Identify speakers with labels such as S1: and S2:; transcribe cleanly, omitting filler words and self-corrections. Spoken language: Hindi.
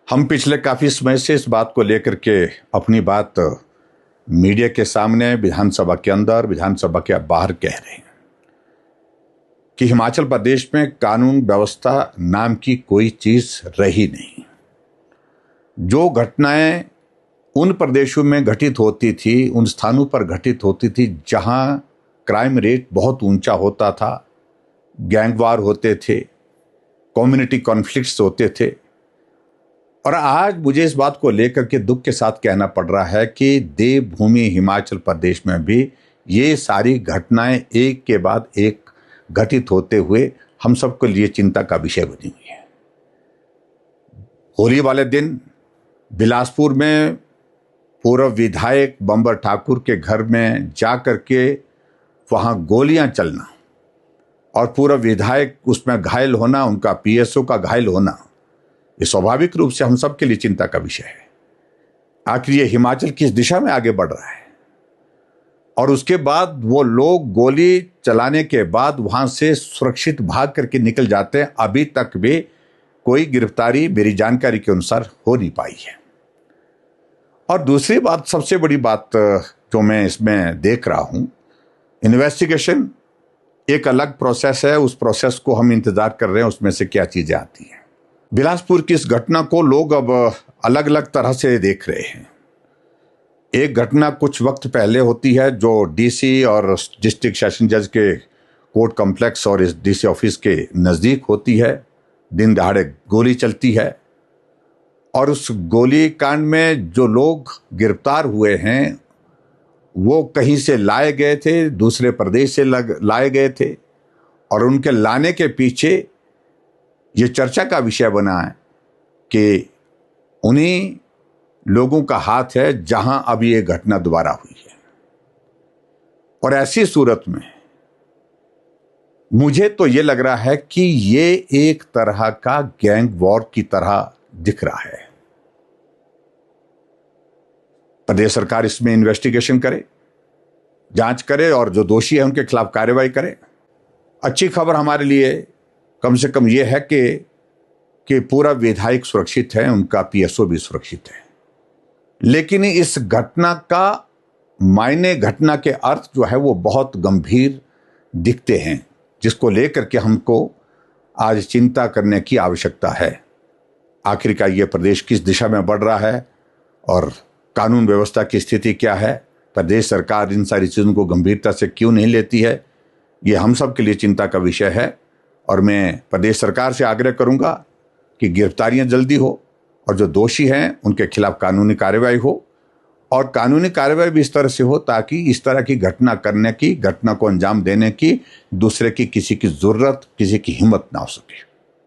S1: हम पिछले काफ़ी समय से इस बात को लेकर के अपनी बात मीडिया के सामने, विधानसभा के अंदर, विधानसभा के बाहर कह रहे हैं कि हिमाचल प्रदेश में कानून व्यवस्था नाम की कोई चीज रही नहीं। जो घटनाएं उन प्रदेशों में घटित होती थी, उन स्थानों पर घटित होती थी जहां क्राइम रेट बहुत ऊंचा होता था, गैंगवार होते थे, कम्युनिटी कॉन्फ्लिक्ट्स होते थे। और आज मुझे इस बात को लेकर के दुख के साथ कहना पड़ रहा है कि देवभूमि हिमाचल प्रदेश में भी ये सारी घटनाएं एक के बाद एक घटित होते हुए हम सबके लिए चिंता का विषय बनी हुई है। होली वाले दिन बिलासपुर में पूर्व विधायक बंबर ठाकुर के घर में जाकर के वहां गोलियां चलना और पूर्व विधायक उसमें घायल होना, उनका पीएसओ का घायल होना, ये स्वाभाविक रूप से हम सब के लिए चिंता का विषय है। आखिर ये हिमाचल किस दिशा में आगे बढ़ रहा है? और उसके बाद वो लोग गोली चलाने के बाद वहां से सुरक्षित भाग करके निकल जाते हैं। अभी तक भी कोई गिरफ्तारी मेरी जानकारी के अनुसार हो नहीं पाई है। और दूसरी बात, सबसे बड़ी बात जो मैं इसमें देख रहा हूं, इन्वेस्टिगेशन एक अलग प्रोसेस है, उस प्रोसेस को हम इंतजार कर रहे हैं, उसमें से क्या चीजें आती हैं। बिलासपुर की इस घटना को लोग अब अलग अलग तरह से देख रहे हैं। एक घटना कुछ वक्त पहले होती है जो डीसी और डिस्ट्रिक्ट सेशन जज के कोर्ट कॉम्प्लेक्स और इस डीसी ऑफिस के नज़दीक होती है। दिन दहाड़े गोली चलती है और उस गोली कांड में जो लोग गिरफ्तार हुए हैं वो कहीं से लाए गए थे, दूसरे प्रदेश से लाए गए थे और उनके लाने के पीछे ये चर्चा का विषय बना है कि उन्हीं लोगों का हाथ है जहां अब ये घटना दोबारा हुई है। और ऐसी सूरत में मुझे तो ये लग रहा है कि ये एक तरह का गैंग वॉर की तरह दिख रहा है। प्रदेश सरकार इसमें इन्वेस्टिगेशन करे, जांच करे और जो दोषी है उनके खिलाफ कार्रवाई करे। अच्छी खबर हमारे लिए कम से कम यह है कि पूरा विधायक सुरक्षित है, उनका पीएसओ भी सुरक्षित है। लेकिन इस घटना का मायने, घटना के अर्थ जो है वो बहुत गंभीर दिखते हैं, जिसको लेकर के हमको आज चिंता करने की आवश्यकता है। आखिरकार ये प्रदेश किस दिशा में बढ़ रहा है और कानून व्यवस्था की स्थिति क्या है, प्रदेश सरकार इन सारी चीज़ों को गंभीरता से क्यों नहीं लेती है, ये हम सब के लिए चिंता का विषय है। और मैं प्रदेश सरकार से आग्रह करूंगा कि गिरफ्तारियां जल्दी हो और जो दोषी हैं उनके खिलाफ कानूनी कार्रवाई हो और कानूनी कार्रवाई भी इस तरह से हो ताकि इस तरह की घटना करने की, घटना को अंजाम देने की दूसरे की किसी की जरूरत, किसी की हिम्मत ना हो सके।